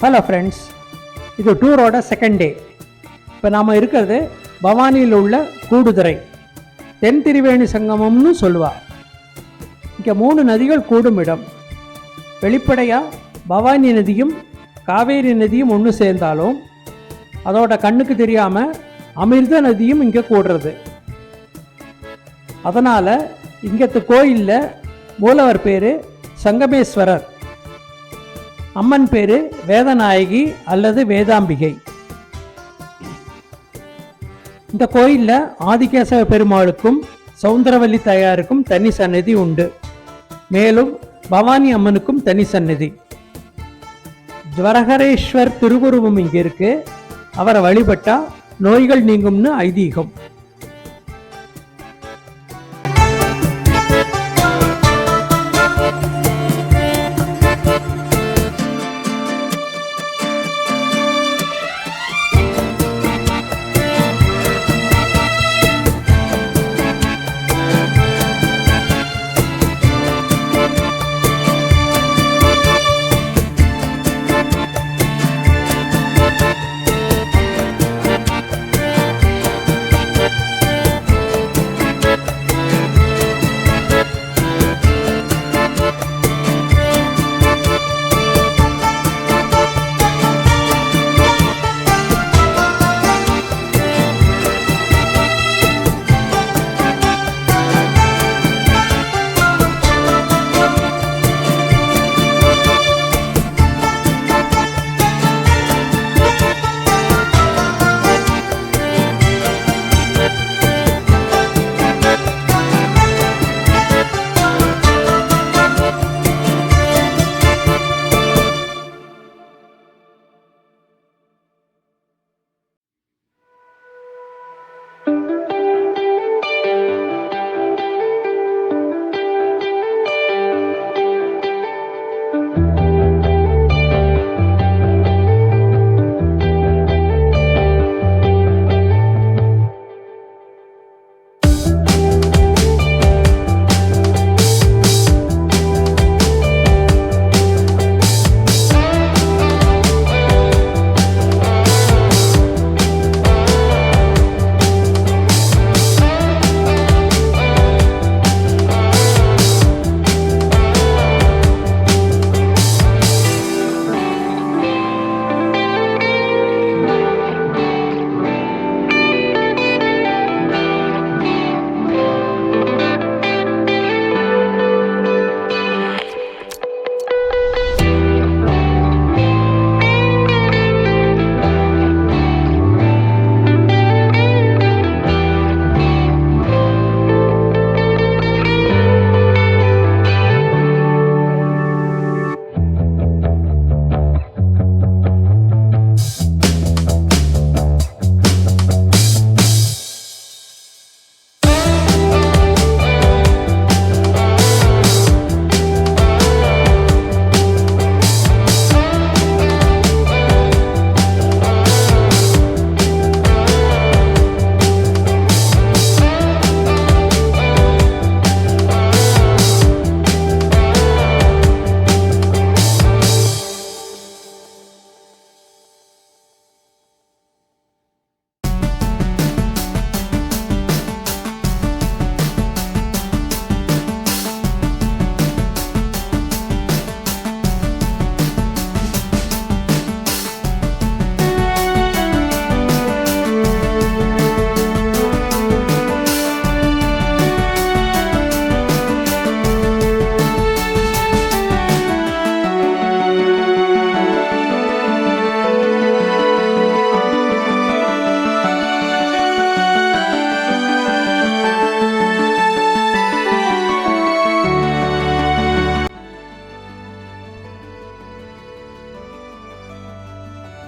Hello friends, இது டூரோட second day. இப்போ நாம் இருக்கிறது பவானியில் உள்ள கூடுதுறை, தென் திரிவேணி சங்கமம்னு சொல்லுவா. இங்கே 3 நதிகள் கூடும் இடம். வெளிப்படையாக பவானி நதியும் காவேரி நதியும் ஒன்று சேர்ந்தாலும் அதோட கண்ணுக்கு தெரியாமல் அமிர்த நதியும் இங்கே கூடுறது. அதனால் இங்கத்து கோயிலில் மூலவர் பேர் சங்கமேஸ்வரர், அம்மன் பேர் வேதநாயகி அல்லது வேதாம்பிகை. இந்த கோயிலில் ஆதிகேசவ பெருமாளுக்கும் சௌந்தரவல்லி தாயாருக்கும் தனி சன்னதி உண்டு. மேலும் பவானி அம்மனுக்கும் தனி சன்னதி. ஜ்வரஹரேஸ்வர் திருவுருவம் இங்கே இருக்கு. அவரை வழிபட்டா நோய்கள் நீங்கும்னு ஐதீகம்.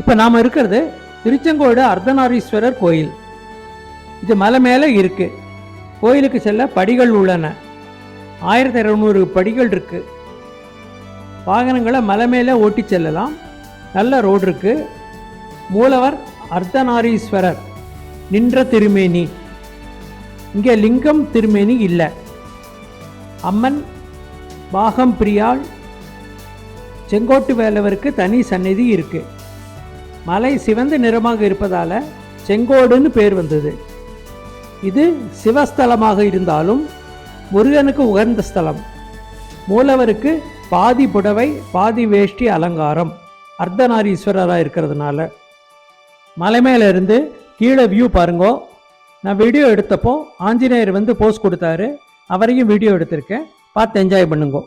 இப்போ நாம் இருக்கிறது திருச்செங்கோடு அர்த்தநாரீஸ்வரர் கோயில். இது மலை மேலே இருக்கு. கோயிலுக்கு செல்ல படிகள் உள்ளன. 1200 படிகள் இருக்கு. வாகனங்களை மலை மேலே ஓட்டி செல்லலாம். நல்ல ரோடு இருக்கு. மூலவர் அர்த்தநாரீஸ்வரர் நின்ற திருமேனி. இங்கே லிங்கம் திருமேனி இல்லை. அம்மன் பாகம் பிரியாள், செங்கோட்டு வேலவருக்கு தனி சந்நிதி இருக்கு. மலை சிவந்த நிறமாக இருப்பதால செங்கோடுன்னு பேர் வந்தது. இது சிவஸ்தலமாக இருந்தாலும் முருகனுக்கு உகந்த ஸ்தலம். மூலவருக்கு பாதி புடவை பாதி வேஷ்டி அலங்காரம், அர்த்தநாரீஸ்வரராக இருக்கிறதுனால. மலை மேலே இருந்து கீழே வியூ பாருங்கோ. நான் வீடியோ எடுத்தப்போ ஆஞ்சநேயர் வந்து போஸ் கொடுத்தாரு, அவரையும் வீடியோ எடுத்திருக்கேன், பார்த்து என்ஜாய் பண்ணுங்கோ.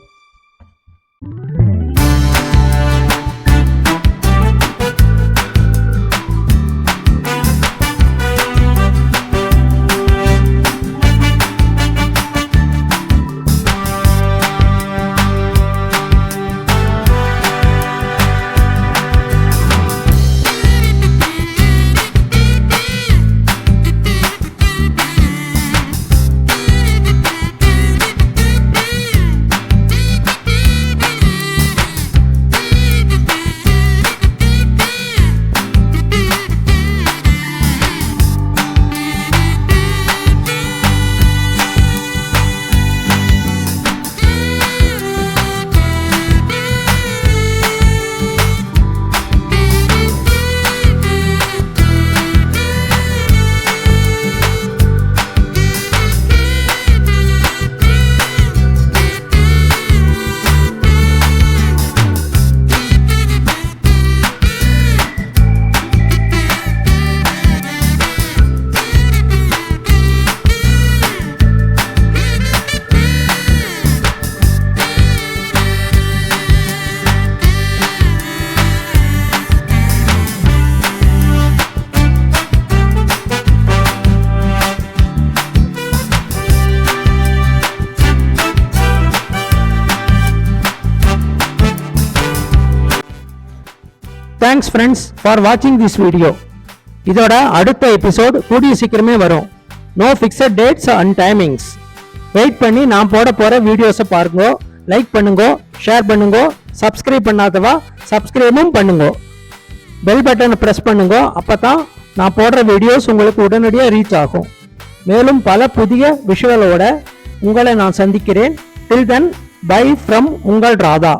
தேங்க்ஸ் ஃப்ரெண்ட்ஸ் ஃபார் வாட்சிங் திஸ் வீடியோ. இதோட அடுத்த எபிசோட் கூடிய சீக்கிரமே வரும். No fixed dates and timings. Wait பண்ணி நான் போட போகிற வீடியோஸை பாருங்க, லைக் பண்ணுங்க, ஷேர் பண்ணுங்க, சப்ஸ்கிரைப் பண்ணாதவா சப்ஸ்கிரைபும் பண்ணுங்க, பெல் பட்டனை ப்ரெஸ் பண்ணுங்க. அப்போ தான் நான் போடுற வீடியோஸ் உங்களுக்கு உடனடியாக ரீச் ஆகும். மேலும் பல புதிய விஷுவலோட உங்களை நான் சந்திக்கிறேன். டில் தென், பை ஃப்ரம் உங்கள் ராதா.